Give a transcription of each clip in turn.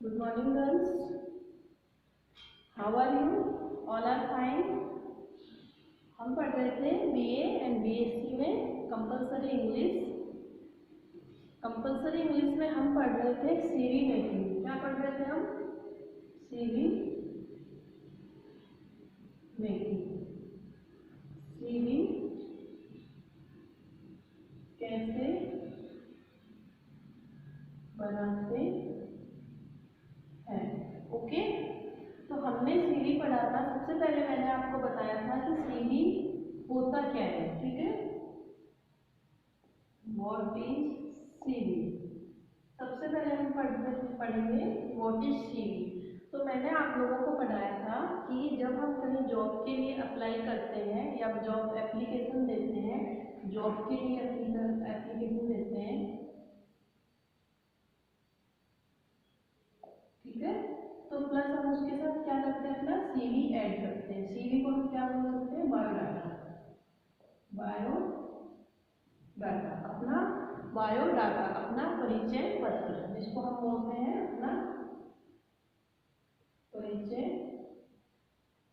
Good morning, girls. How are you? All are fine. हम पढ़ रहे थे बीए एंड बीएससी में कंपलसरी इंग्लिश। कंपलसरी इंग्लिश में हम पढ़ रहे थे सीवी मेकिंग। क्या पढ़ रहे थे हम? CV making. सीवी कैसे बनाते हैं। ओके, तो हमने सीवी पढ़ा था। सबसे पहले मैंने आपको बताया था कि सीवी होता क्या है। ठीक है, व्हाट इज सीवी। सबसे पहले हम पढ़ेंगे व्हाट इज सीवी। तो मैंने आप लोगों को पढ़ाया था कि जब हम कहीं जॉब के लिए अप्लाई करते हैं या जॉब एप्लीकेशन देते हैं, जॉब के लिए एप्लीकेशन देते हैं, ठीक है, तो प्लस हम उसके साथ क्या करते हैं, अपना सीवी ऐड करते हैं। सीवी को हम क्या बोल सकते हैं? बायोडाटा। बायोडाटा अपना बायोडाटा अपना परिचय पत्र, जिसको हम बोलते हैं अपना परिचय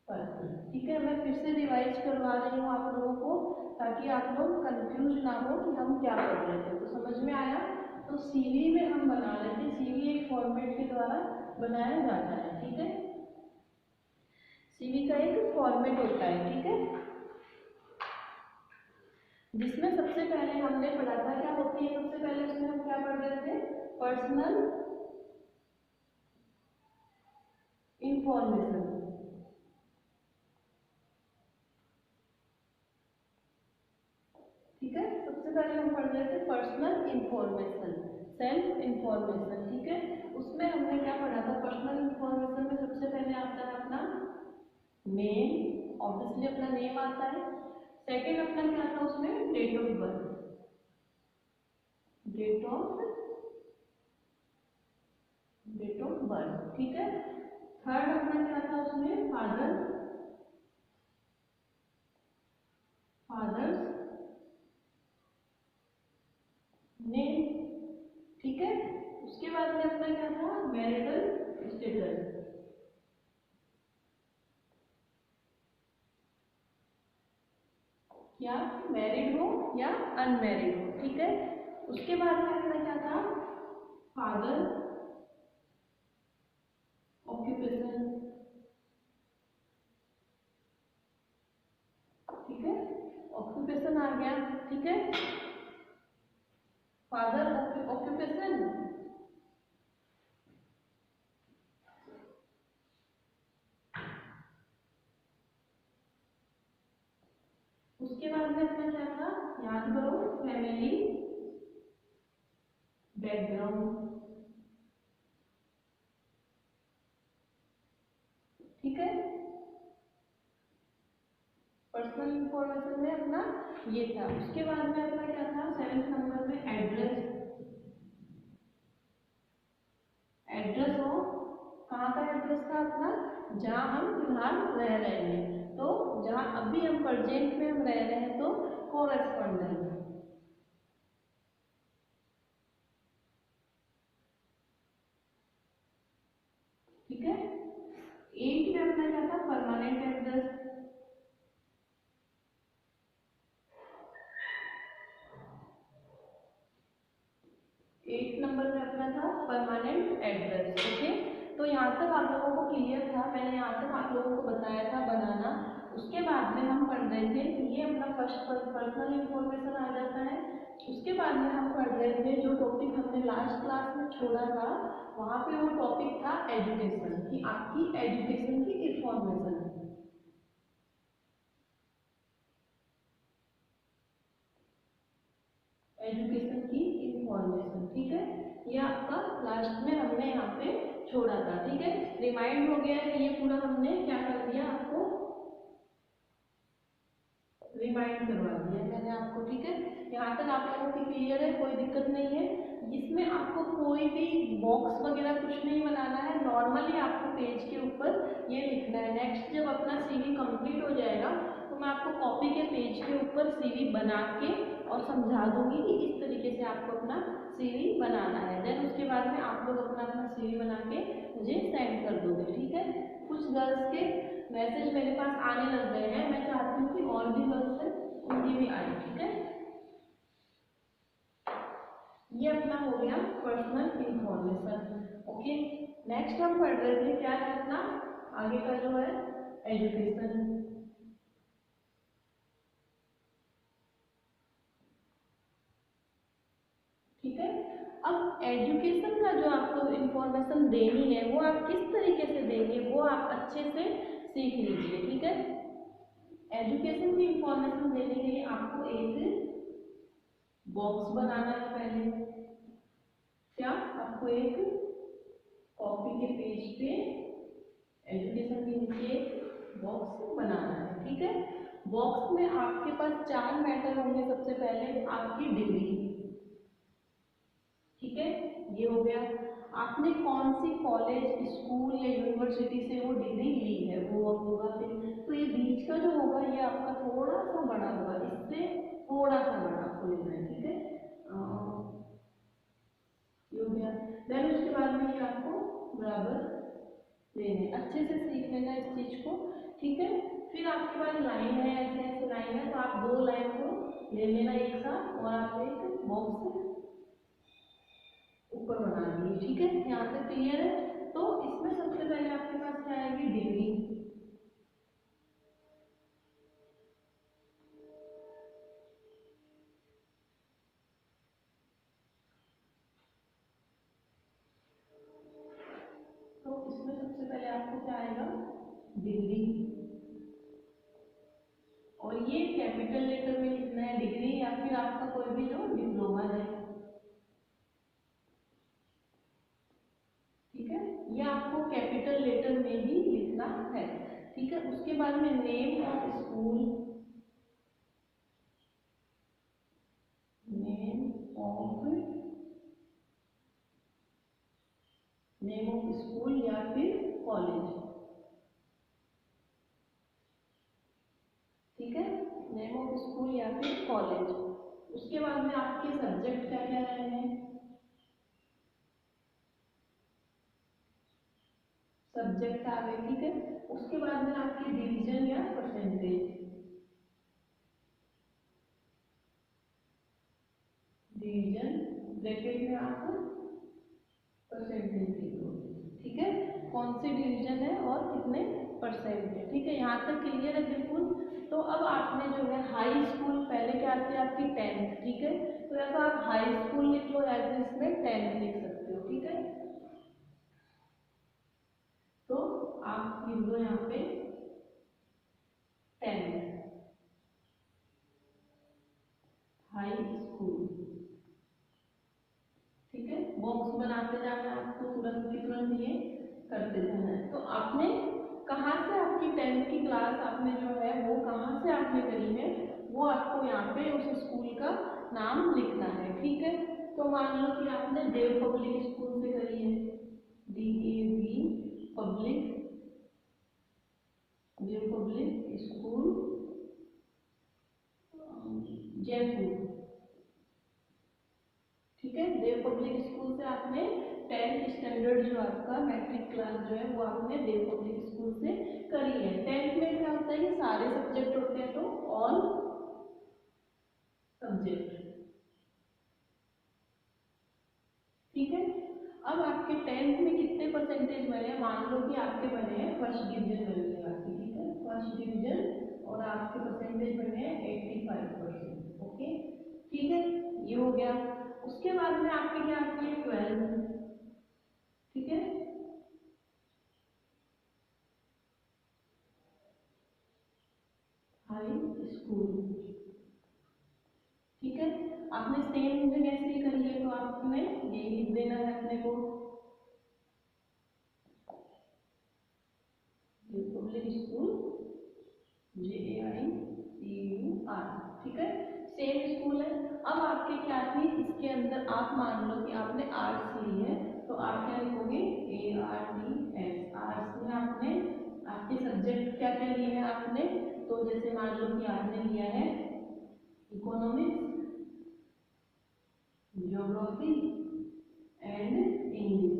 पत्र। ठीक है, मैं फिर से रिवाइज करवा रही हूँ आप लोगों को, ताकि आप लोग कंफ्यूज ना हो कि हम क्या कर रहे थे। तो समझ में आया? तो सीवी में हम बना रहे थे। सीवी एक फॉर्मेट के द्वारा बनाया जाता है। ठीक है, सीवी का एक फॉर्मेट होता है। ठीक है, जिसमें सबसे पहले हमने पढ़ा था क्या होती है। सबसे पहले उसमें हम क्या पढ़ रहे थे? Personal information. ठीक है, सबसे पहले हम पढ़ रहे थे पर्सनल इंफॉर्मेशन, सेल्फ इंफॉर्मेशन। ठीक है, उसमें हमने क्या पढ़ा था? पर्सनल इंफॉर्मेशन में सबसे पहले आता है अपना नेम, ऑब्वियसली अपना नेम आता है। सेकंड अपना क्या था उसमें? Date of birth, date of birth. ठीक है, थर्ड अपना क्या था उसमें? Father's name. ठीक है, उसके बाद में अपना क्या था? मैरिटल स्टेटस, या मैरिड हो या अनमैरिड हो। ठीक है, उसके बाद में अपना क्या था? Father occupation. ठीक है, ऑक्यूपेशन आ गया। ठीक है, फादर ऑक्यूपेशन। उसके बाद में अपना क्या था? याद करो, फैमिली बैकग्राउंड। ठीक है, पर्सनल इंफॉर्मेशन में अपना ये था। उसके बाद में अपना क्या था? 7 नंबर में एड्रेस। एड्रेस हो, कहाँ का एड्रेस था अपना? जहाँ हम फिलहाल रह रहे हैं। तो जहाँ अभी हम प्रेजेंट में हम रह रहे हैं, तो कोरेस्पोंडेंस। ठीक है, 8 में अपना क्या था? Permanent address. 8 नंबर में अपना था परमानेंट एड्रेस। ओके, तो यहाँ तक आप लोगों को क्लियर था? मैंने यहाँ तक आप लोगों को बताया था बनाना। उसके बाद में हम पढ़ रहे थे कि ये अपना फर्स्ट पर्सनल इंफॉर्मेशन आ जाता है। उसके बाद में हम पढ़ रहे थे जो टॉपिक हमने लास्ट क्लास में छोड़ा था, वहाँ पे वो टॉपिक था एजुकेशन, कि आपकी एजुकेशन की इंफॉर्मेशन। एजुकेशन की इंफॉर्मेशन। ठीक है, ये आपका लास्ट में हमने यहाँ पे छोड़ा था। ठीक है, रिमाइंड हो गया है ये पूरा, हमने क्या कर दिया, आपको रिमाइंड करवा दिया मैंने आपको। ठीक है, यहाँ तक आप लोगों की क्लियर है? कोई दिक्कत नहीं है? इसमें आपको कोई भी बॉक्स वगैरह कुछ नहीं बनाना है। नॉर्मली आपको पेज के ऊपर ये लिखना है। नेक्स्ट जब अपना सीवी कंप्लीट हो जाएगा, तो मैं आपको कॉपी के पेज के ऊपर सीवी बना के और समझा दूंगी कि इस तरीके से आपको अपना सीवी बनाना है। देन उसके बाद में आप लोग अपना अपना सीवी बना के मुझे सेंड कर दोगे, ठीक है। कुछ गर्ल्स के मैसेज मेरे पास आने लग गए हैं, मैं चाहती हूँ कि और भी गर्ल्स हैं उनकी भी आए, ठीक है। ये अपना हो गया पर्सनल इंफॉर्मेशन, ओके। नेक्स्ट हम पढ़ रहे थे क्या है अपना आगे का जो है एजुकेशन, ठीक है। अब एजुकेशन का जो आपको इंफॉर्मेशन देनी है वो आप किस तरीके से देंगे वो आप अच्छे से सीख लीजिए, ठीक है। एजुकेशन की इंफॉर्मेशन देने के लिए आपको एक बॉक्स बनाना है पहले। क्या आपको एक कॉपी के पेज पे एजुकेशन के नीचे एक बॉक्स बनाना है, ठीक है। बॉक्स में आपके पास 4 मैटर होंगे। सबसे पहले आपकी डिग्री, ठीक है, ये हो गया। आपने कौन सी कॉलेज, स्कूल या यूनिवर्सिटी से वो डिग्री ली है वो होगा। फिर तो ये बीच का जो होगा ये आपका थोड़ा सा बड़ा होगा, इससे थोड़ा सा बड़ा आपको लेना है, ठीक है। ये हो गया। देन उसके बाद में ये आपको बराबर लेने, अच्छे से सीख लेना इस चीज को, ठीक है। फिर आपके पास लाइन है, ऐसे ऐसे लाइन है, तो आप 2 लाइन को ले लेना एक साथ और आप एक बॉक्स ऊपर बना दिए, ठीक है। यहाँ तक क्लियर है। तो इसमें सबसे पहले आपके पास क्या आएगी डिग्री, तो इसमें सबसे पहले आपको क्या आएगा डिग्री, और ये कैपिटल लेटर में लिखना है डिग्री, या फिर आपका कोई भी जो डिप्लोमा है, ठीक है, ये आपको कैपिटल लेटर में ही लिखना है, ठीक है। उसके बाद में name of school, name of school या फिर कॉलेज, ठीक है, नेम ऑफ स्कूल या फिर कॉलेज। उसके बाद में आपके सब्जेक्ट क्या क्या रहे हैं, सब्जेक्ट आ गए, ठीक है। उसके बाद में आपकी डिवीजन या परसेंटेज, डिवीजन ब्रैकेट में आप परसेंटेज लिख दो, ठीक है, कौन सी डिवीजन है और कितने परसेंट है, ठीक है। यहाँ तक क्लियर है बिल्कुल। तो अब आपने जो है हाई स्कूल, पहले क्या थी आपकी 10th, ठीक है, तो या तो आप हाई स्कूल लिख लो या फिर इसमें 10th लिख सकते हो, ठीक है। तो आप लिख दो यहाँ पे 10th हाई स्कूल, ठीक है। बॉक्स बनाते जाना है आपको, तुरंत की तुरंत ये करते जाना है। तो आपने कहाँ से आपकी 10th की क्लास आपने जो है वो कहाँ से आपने करी है वो आपको यहाँ पे उस स्कूल का नाम लिखना है, ठीक है। तो मान लो कि आपने देव पब्लिक स्कूल से करी है, DAV पब्लिक, देव पब्लिक स्कूल जयपुर, ठीक है। देव पब्लिक स्कूल से आपने 10th स्टैंडर्ड जो आपका मैट्रिक क्लास जो है वो आपने देव पब्लिक स्कूल से करी है। 10th में क्या होता है कि सारे सब्जेक्ट होते हैं, तो ऑल सब्जेक्ट, ठीक है। अब आपके 10th में कितने परसेंटेज बने, मान लो कि आपके बने हैं फर्स्ट डिवीजन बनी है आपकी, ठीक है, फर्स्ट डिवीजन, और आपके परसेंटेज बने हैं 85%, ओके, ठीक है, ये हो गया। उसके बाद में आपकी क्या आती है 12th, ठीक है, हाई स्कूल, ठीक है। आपने सेम जगह से ही करी है तो आपने ये लिख देना है अपने को, पब्लिक स्कूल JAICUR, ठीक है, सेम स्कूल है। अब आपके क्या थी इसके अंदर, आप मान लो कि आपने आर्ट्स ली है तो आप क्या लिखोगे ARTS, आर्ट्स में आपने आपके सब्जेक्ट क्या क्या लिए हैं आपने, तो जैसे मान लो कि आपने लिया है इकोनॉमिक्स, ज्योग्राफी एंड इंग्लिश।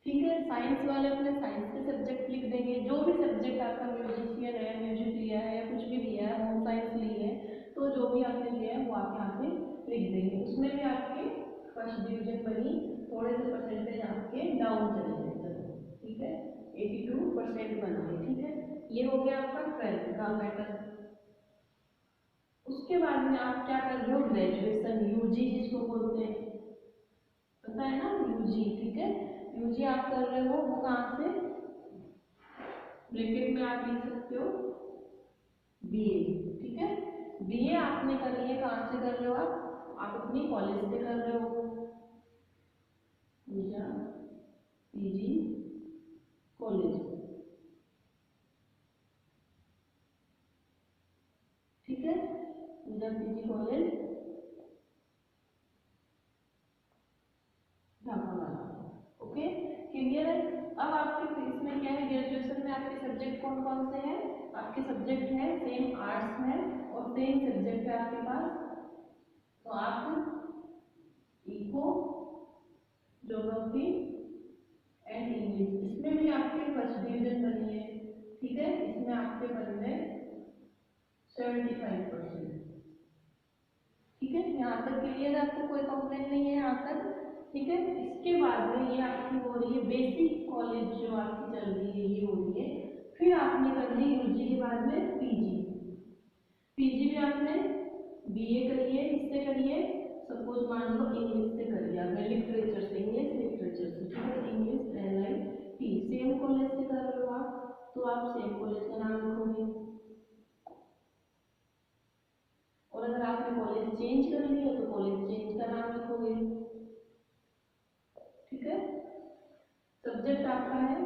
ठीक है, साइंस वाले अपने साइंस के सब्जेक्ट लिख देंगे, जो भी सब्जेक्ट आपका म्यूजिशियन है, म्यूजिक लिया है या कुछ भी लिया है, होम साइंस ली है, तो जो भी आपने लिया है वो आप यहाँ पे लिख देंगे। उसमें भी आपके फर्स्ट डिवीजन बनी, थोड़े से परसेंटेज आपके डाउन चले गए, ठीक है, 82% बन गए। ठीक है, ये हो गया आपका 12th का मैटर। उसके बाद में आप क्या कर रहे हो, ग्रेजुएशन, यूजी जिसको बोलते हैं, पता है ना, यूजी। ठीक है, यूजी आप कर रहे हो, वो कहाँ से, ब्रैकेट में आप लिख सकते हो बीए। ठीक है, बीए आपने कर लिया, कहाँ से कर रहे हो आप अपनी कॉलेज से कर रहे हो, पूजा पीजी कॉलेज। ठीक है, पूजा पीजी कॉलेज झापावाला। ओके, क्लियर है। अब आपके इसमें क्या है, ग्रेजुएशन में आपके सब्जेक्ट कौन कौन से हैं, आपके सब्जेक्ट है सेम आर्ट्स में और सेम सब्जेक्ट है आपके पास, तो आप इको, ज्योग्राफी एंड इंग्लिश, इसमें भी आपके फर्स्ट डिवीजन बनी है। ठीक है, इसमें आपके बन गए 75%। ठीक है, यहाँ तक क्लियर है, आपको कोई कंप्लेंट नहीं है यहाँ तक। ठीक है, इसके बाद में ये आपकी हो रही है बेसिक कॉलेज, जो आपकी चल रही है ये हो रही है। फिर आपने कर ली यूजी के बाद में पीजी। पीजी में आपने बीए करिए, किससे करिए, सपोज मान लो इंग्लिश से करिए, आपने लिटरेचर से, इंग्लिश लिटरेचर से। ठीक है, इंग्लिश LIT, सेम कॉलेज से कर रहे हो आप, तो आप सेम कॉलेज का नाम लिखोगे। और अगर आपने कॉलेज चेंज कर लिया तो कॉलेज चेंज का नाम लिखोगे। ठीक है, सब्जेक्ट आपका है,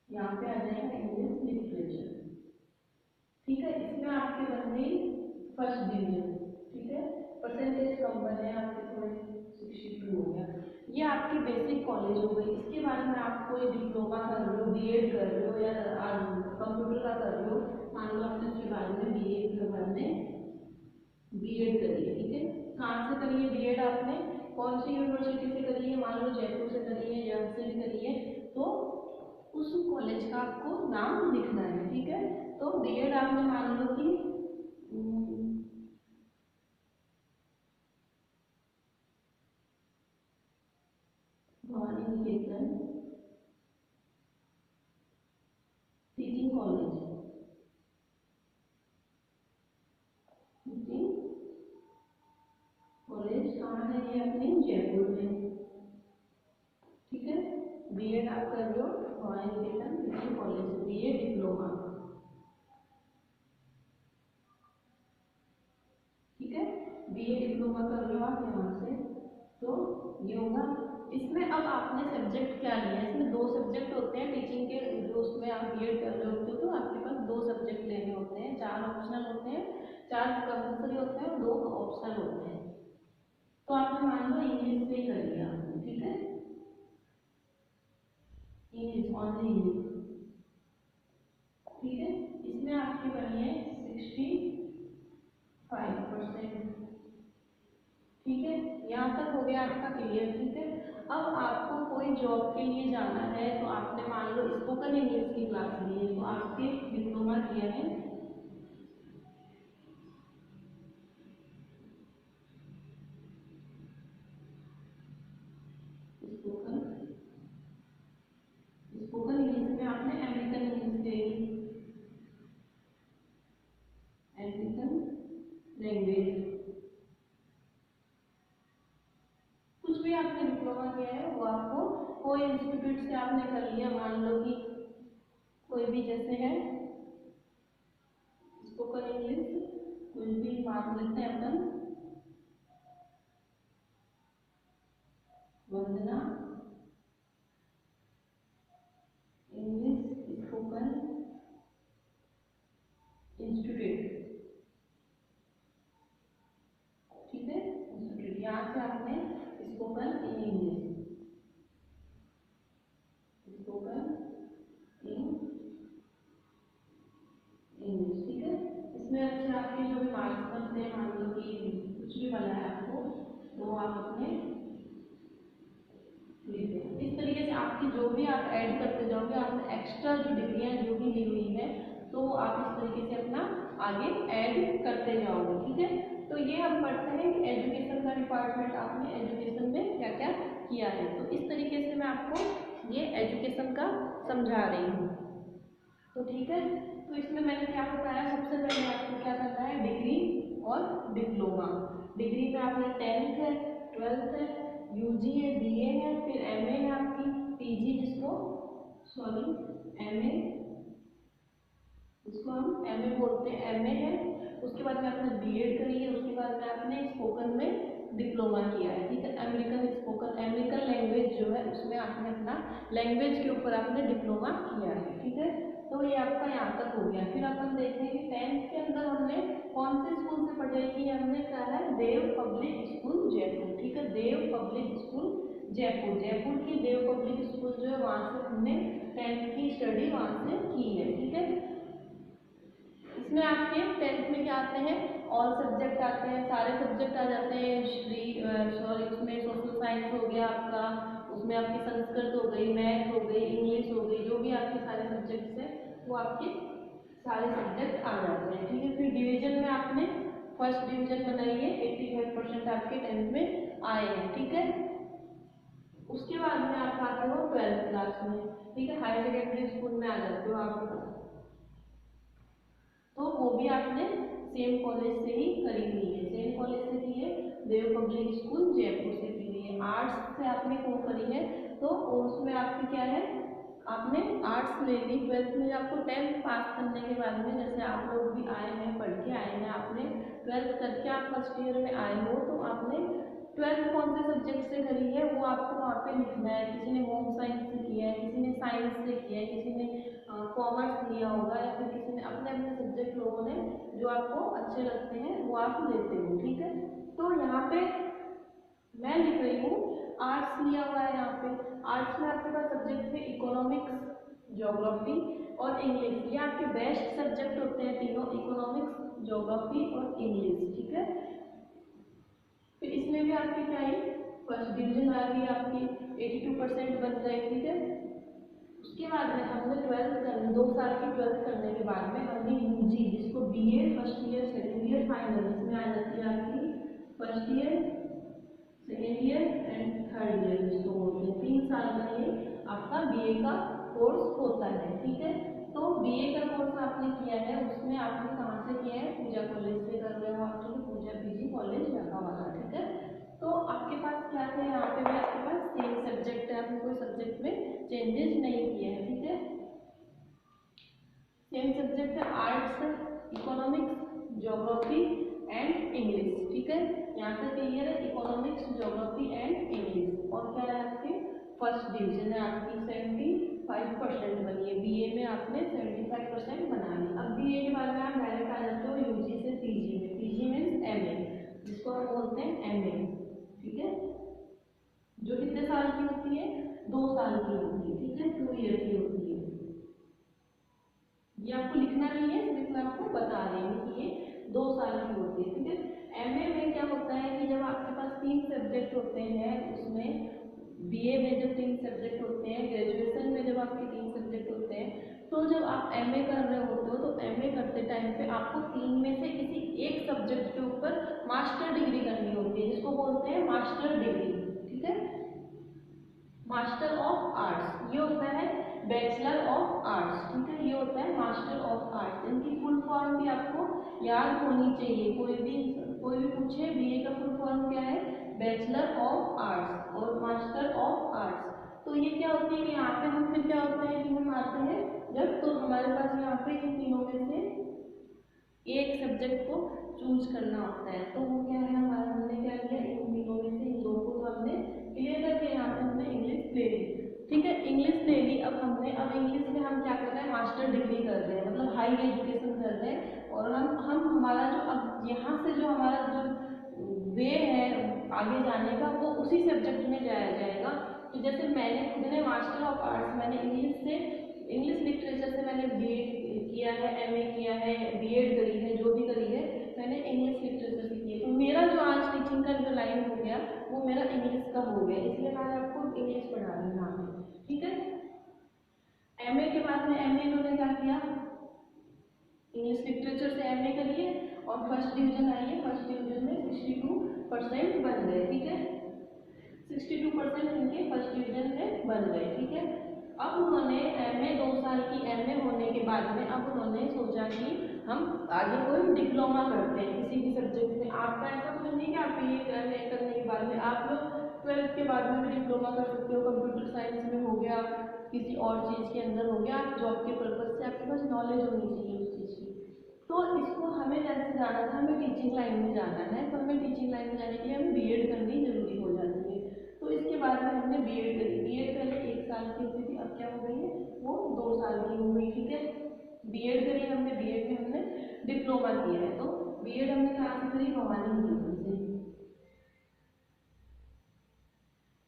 यहाँ पे आ जाएगा इंग्लिश लिटरेचर। ठीक है, इसमें आपके बन गई फर्स्ट डिवीजन। ठीक है, परसेंटेज कम बने आपके थोड़े, 62 हो गया। ये आपकी बेसिक कॉलेज हो गई। इसके बाद में आप कोई डिप्लोमा कर रहे हो, बीएड कर रहे हो या कंप्यूटर का कर रहे हो, मान लो आपने उसके बाद में बीए के बाद में बीएड करिए। ठीक है, कहाँ से करिए बीएड, आपने कौन सी यूनिवर्सिटी से करिए, मान लो जयपुर से करिए या से भी करिए, तो उस कॉलेज का आपको नाम लिखना है। ठीक है, तो बीएड आपने मान लो कि भवानी निकेतन टीचिंग कॉलेज, टीचिंग कॉलेज कहाँ है, ये अपने जयपुर में। ठीक है, बीएड आप कर रहे हो भवानी निकेतन टीचिंग कॉलेज, बीए डिप्लोमा। ठीक है, बीए डिप्लोमा कर रहे हो आप यहाँ से, तो ये होगा। इसमें अब आपने सब्जेक्ट क्या लिया है, इसमें 2 सब्जेक्ट होते हैं टीचिंग के, जो उसमें आप बीएड कर रहे होते हो तो आपके पास 2 सब्जेक्ट लेने होते हैं, 4 ऑप्शनल होते हैं, 4 कंपल्सरी होते हैं और 2 ऑप्शनल होते हैं। तो आपने मान लो इंग्लिश से ही कर लिया आपने। ठीक है, इंग्लिश, ओनली इंग्लिश। ठीक है, इसमें आपकी बनी है 65%। ठीक है, यहाँ तक हो गया आपका क्लियर। ठीक है, अब आपको कोई जॉब के लिए जाना है, तो आपने मान लो स्पोकन इंग्लिश की क्लास ली है, तो आपके डिप्लोमा किया है स्पोकन, स्पोकन इंग्लिश में आपने अमेरिकन इंग्लिश ले ली, अमेरिकन लैंग्वेज। कुछ भी आपने डिप्लोमा किया है वो आपको कोई इंस्टीट्यूट से आपने कर लिया, मान लो कि कोई भी जैसे है स्पोकन इंग्लिश, कुछ भी मान लेते हैं अपन, वंदना इंग्लिश स्पोकन इंस्टीट्यूट। ठीक है, इंस्टीट्यूट, यहाँ से आपने स्पोकन इंग्लिश, स्पोकन इंग्लिश। ठीक है, इसमें अच्छे आपके जो भी मार्क्स बनते हैं, मान लो कि कुछ भी बना है आपको, आप अपने लिख दें। इस तरीके से आपकी जो भी आप ऐड करते जाओगे, आपने एक्स्ट्रा जो डिग्रियाँ जो भी ली हुई है तो आप इस तरीके से अपना आगे ऐड करते जाओगे, ठीक है। तो ये हम पढ़ते हैं कि एजुकेशन का डिपार्टमेंट आपने एजुकेशन में क्या क्या किया है। तो इस तरीके से मैं आपको ये एजुकेशन का समझा रही हूँ, तो ठीक है। तो इसमें मैंने क्या बताया, सबसे पहले आपको क्या करना है, डिग्री और डिप्लोमा। डिग्री में आपने 10th है, 12th है, यूजी है, बीए है, फिर एमए है आपकी, पीजी जिसको हम एमए बोलते हैं, एमए है। उसके बाद में आपने बीएड करी है, उसके बाद में आपने स्पोकन में डिप्लोमा किया है, ठीक है। अमेरिकन लैंग्वेज जो है उसमें आपने अपना लैंग्वेज के ऊपर आपने डिप्लोमा किया है, ठीक है। तो ये आपका यहाँ तक हो गया। फिर अपन देखेंगे 10th के अंदर हमने कौन से स्कूल से पढ़ाई की, हमने कहा है देव पब्लिक स्कूल जयपुर, ठीक है। देव पब्लिक स्कूल जयपुर, जयपुर की देव पब्लिक स्कूल जो है वहाँ से हमने 10th की स्टडी वहाँ से की है, ठीक है। इसमें आपके 10th में क्या आते हैं, ऑल सब्जेक्ट आते हैं, सारे सब्जेक्ट आ जाते हैं। उसमें सोशल साइंस हो गया आपका, उसमें आपकी संस्कृत हो गई, मैथ हो गई, इंग्लिश हो गई, जो भी आपके सारे सब्जेक्ट्स हैं वो आपके सारे सब्जेक्ट आ जाते हैं, ठीक है। फिर डिवीजन में आपने फर्स्ट डिवीजन बनाई है, 85% आपके 10th में आए हैं, ठीक है। उसके बाद में आप आते हो 12th क्लास में, ठीक है। हायर सेकेंडरी स्कूल में आ जाते हो आप, तो वो भी आपने सेम कॉलेज से ही करी हुई है, सेम कॉलेज से की है, देव पब्लिक स्कूल जयपुर से की हुई है। आर्ट्स से आपने कौन करी है, तो उसमें आपकी क्या है, आपने आर्ट्स ले ली। 12th में आपको 10th पास करने के बाद में, जैसे आप लोग भी आए हैं, पढ़ के आए हैं, आपने 12th करके आप फर्स्ट ईयर में आए हो, तो आपने 12th कौन से सब्जेक्ट से करी है वो आपको वहाँ पे लिखना है। किसी ने होम साइंस से किया है, किसी ने साइंस से किया है, किसी ने कॉमर्स लिया होगा, या फिर किसी ने अपने अपने सब्जेक्ट लोगों ने जो आपको अच्छे लगते हैं वो आप लेते हो, ठीक है। तो यहाँ पे मैं लिख रही हूँ आर्ट्स लिया हुआ है। यहाँ पे आर्ट्स में आपके पास सब्जेक्ट है इकोनॉमिक्स, ज्योग्राफी और इंग्लिश। ये आपके बेस्ट सब्जेक्ट होते हैं तीनों, इकोनॉमिक्स, ज्योग्राफी और इंग्लिश, ठीक है। फिर इसमें भी आपकी क्या है, फर्स्ट डिवीजन आ गई आपकी, 82% बन गए, ठीक है। उसके बाद में हमने 12th करनी, 2 साल की 12th करने के बाद में हमने यूजी, जिसको BA first year second year final, इसमें आ जाती है आपकी first year, second year and third year, जिसको बोलते हैं 3 साल का ये आपका बीए का कोर्स होता है, ठीक है। तो बीए का कोर्स आपने किया है, उसमें आपने कहाँ से किया है, पूजा कॉलेज से कर रहे हो आप, पूजा पीजी कॉलेज लगा वाला, ठीक है। तो आपके पास क्या है, यहाँ पे भी आपके पास सेम सब्जेक्ट है, आपने कोई सब्जेक्ट में चेंजेस नहीं किए हैं, ठीक है। सेम सब्जेक्ट है, arts, economics, geography and English, ठीक है। यहाँ से क्लियर है, इकोनॉमिक्स, ज्योग्राफी एंड इंग्लिश। और क्या है आपके फर्स्ट डिवीजन है आपकी 75% बनी है, बीए में आपने 75% बना ली। अब बीए के बाद में आप डायरेक्ट आ जाते हो यूजी से पीजी में, पीजी मीन्स एमए, जिसको हम बोलते हैं एमए, ठीक है। जो कितने साल की होती है, 2 साल की होती है, ठीक है, 2 ईयर की होती है। ये आपको लिखना नहीं है, सिर्फ मैं आपको बता रही हूँ कि ये 2 साल की होती है, ठीक है। एमए में क्या होता है कि जब आपके पास 3 सब्जेक्ट होते हैं, उसमें बीए में जब 3 सब्जेक्ट होते हैं, ग्रेजुएशन में जब आपके 3 सब्जेक्ट होते हैं, तो जब आप एमए कर रहे होते हो, तो एमए करते टाइम पे आपको 3 में से किसी एक सब्जेक्ट के ऊपर मास्टर डिग्री करनी होती है, जिसको बोलते हैं मास्टर डिग्री, ठीक है। मास्टर ऑफ आर्ट्स, ये होता है बैचलर ऑफ आर्ट्स, ठीक है, ये होता है मास्टर ऑफ आर्ट्स। इनकी फुल फॉर्म भी आपको याद होनी चाहिए, कोई भी पूछे बीए का फुल फॉर्म क्या है, बैचलर ऑफ आर्ट्स और मास्टर ऑफ आर्ट्स। तो ये क्या होती है कि यहाँ पे हम फिर क्या होता है कि हम आते हैं जब, तो हमारे पास यहाँ पे इन तीनों में से एक सब्जेक्ट को चूज करना होता है, तो वो क्या है हमारा, हमने क्या किया, इन तीनों में से इन 2 को तो हमने क्लियर करके यहाँ पे हमने इंग्लिश ले ली, ठीक है। इंग्लिश ले ली, अब इंग्लिश में हम क्या कर रहे हैं, मास्टर डिग्री कर रहे हैं, मतलब हाई एजुकेशन कर रहे हैं। और हम हमारा जो अब यहाँ से जो हमारा जो वे है आगे जाने का, वो उसी सब्जेक्ट में जाया जाएगा। तो जैसे मैंने खुद ने मास्टर ऑफ आर्ट्स, मैंने इंग्लिश लिटरेचर से मैंने बीए किया है, एमए किया है, बीएड करी है, जो भी करी है मैंने इंग्लिश लिटरेचर से की है। तो मेरा जो आज टीचिंग का जो लाइन हो गया वो बाद आपको इंग्लिश पढ़ा रहे हैं यहाँ पे, ठीक है। एमए के बाद में एमए इन्होंने क्या किया, इंग्लिश लिटरेचर से एमए करिए और फर्स्ट डिवीजन आई है, फर्स्ट डिवीजन में 62% बन गए, ठीक है। 62% इनके फर्स्ट डिवीजन में बन गए, ठीक है। अब उन्होंने एमए 2 साल की एमए होने के बाद में अब उन्होंने सोचा कि हम आगे कोई डिप्लोमा करते हैं किसी भी सब्जेक्ट में। आपका ऐसा कुछ नहीं कि आप बीए करने के बाद में आप लोग 12th के बाद में भी डिप्लोमा कर सकते हो, कंप्यूटर साइंस में हो गया, किसी और चीज़ के अंदर हो गया, आप जॉब के पर्पज से आपके पास नॉलेज होनी चाहिए उस चीज़ की। तो इसको हमें जैसे जाना था, हमें टीचिंग लाइन में जाना है, तो हमें टीचिंग लाइन में जाने के लिए हमें बीएड करनी जरूरी हो जाती है। तो इसके बाद में हमने बीएड करी। बीएड पहले 1 साल की होती थी, अब क्या हो गई है, वो 2 साल की हो गई, ठीक है। बीएड करी हमने, बीएड में हमने डिप्लोमा किया है। तो बीएड हमने कहाँ से करी, भवानी निकेतन से,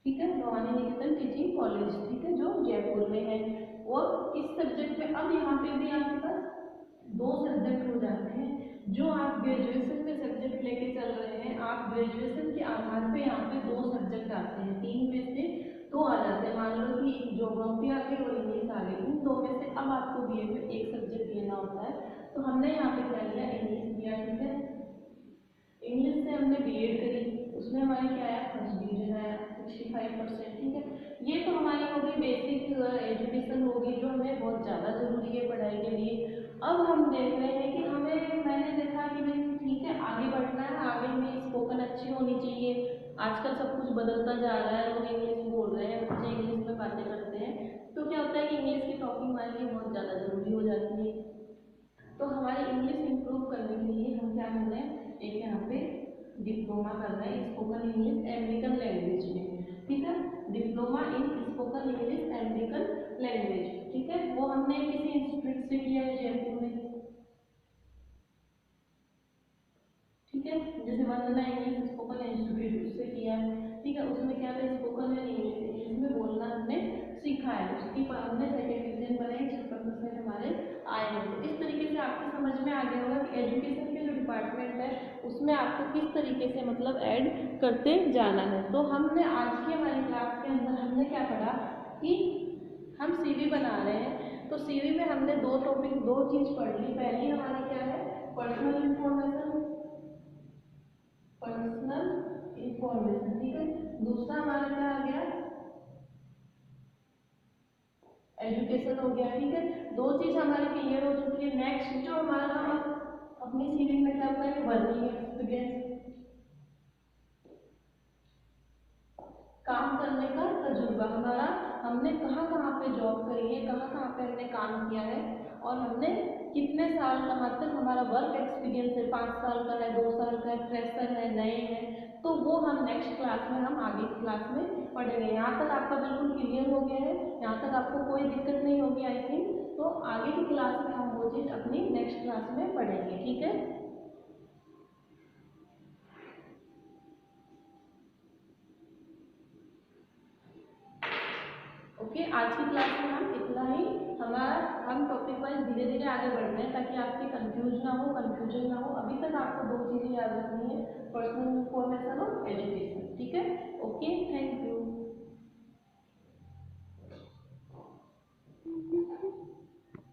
ठीक है, भवानी निकेतन टीचिंग कॉलेज, ठीक है, जो जयपुर में है। और इस सब्जेक्ट में अब यहाँ पे भी आपके पास 2 सब्जेक्ट हो जाते हैं। जो आप ग्रेजुएशन में सब्जेक्ट लेके चल रहे हैं, आप ग्रेजुएशन के आधार पे यहाँ पे 2 सब्जेक्ट आते हैं, 3 में से 2 आ जाते हैं। मान लो कि ज्योग्राफी आ गई और इंग्लिश आ गई, इन 2 में से अब आपको बीए में एक सब्जेक्ट लेना होता है। तो हमने यहाँ पे क्या लिया, इंग्लिश लिया, ठीक है। इंग्लिश से हमने बीएड करी, उसमें हमारी क्या आया, फर्स्ट डिवीजन आया, 65%, ठीक है। ये तो हमारी हो गई बेसिक एजुकेशन होगी, जो हमें बहुत ज़्यादा ज़रूरी है पढ़ाई के लिए। अब हम देख रहे हैं कि हमें, मैंने देखा कि भाई ठीक है आगे बढ़ना है, आगे में स्पोकन अच्छी होनी चाहिए। आजकल सब कुछ बदलता जा रहा है, लोग इंग्लिश बोल रहे हैं, बच्चे इंग्लिश में बातें करते हैं, तो क्या होता है कि इंग्लिश की टॉकिंग हमारे लिए बहुत ज़्यादा ज़रूरी हो जाती है। तो हमारी इंग्लिश इंप्रूव करने के लिए हम क्या कर रहे हैं, एक यहाँ पे डिप्लोमा कर रहे हैं स्पोकन इंग्लिश अमेरिकन लैंग्वेज में, ठीक है। Diploma in spoken English American language, ठीक है। वो हमने किसी इंस्टीट्यूट से किया है जयपुर में, ठीक है, जैसे वंदना इंग्लिश स्पोकन इंस्टीट्यूट उससे किया है, ठीक है। उसमें क्या था, स्पोकन इंग्लिश, इंग्लिश में बोलना हमने सीखा है, उसकी हमने सेकेंड डिवीजन बनाई, 56% हमारे आए हैं। तो इस तरीके से आपको समझ में आ गया होगा कि एजुकेशन के जो डिपार्टमेंट है उसमें आपको किस तरीके से मतलब ऐड करते जाना है। तो हमने आज की हमारी क्लास के अंदर हमने क्या पढ़ा कि हम सीवी बना रहे हैं। तो सीवी में हमने 2 टॉपिक 2 चीज़ पढ़ ली। पहली हमारी क्या है, पर्सनल इंफॉर्मेशन, पर्सनल इंफॉर्मेशन, ठीक है। दूसरा हमारा क्या आ गया, एजुकेशन हो गया, ठीक है। 2 चीज हमारी क्लियर हो चुकी है। नेक्स्ट जो हमारा हम अपनी सीवी में क्या करेंगे, वर्किंग एक्सपीरियंस, काम करने का तजुर्बा हमारा, हमने कहाँ कहाँ पे जॉब करी है, कहाँ कहाँ पे हमने काम किया है, और हमने कितने साल कहाँ तक हमारा वर्क एक्सपीरियंस है, 5 साल का है, 2 साल का है, फ्रेशर है, नए हैं। तो वो हम नेक्स्ट क्लास में, हम आगे की क्लास में पढ़ेंगे। यहाँ तक आपका बिल्कुल क्लियर हो गया है, यहाँ तक आपको कोई दिक्कत नहीं होगी आई थिंक। तो आगे की क्लास में हम वो चीज़ अपनी नेक्स्ट क्लास में पढ़ेंगे, ठीक है। ओके, आज की क्लास में हम इतना ही, हमारा हम टॉपिक वाइज धीरे धीरे आगे बढ़ रहे हैं ताकि आपकी कंफ्यूजन ना हो। अभी तक आपको 2 चीज़ें याद रखनी है, पर्सनल इंफॉर्मेशन और एजुकेशन, ठीक है। Okay, thank you.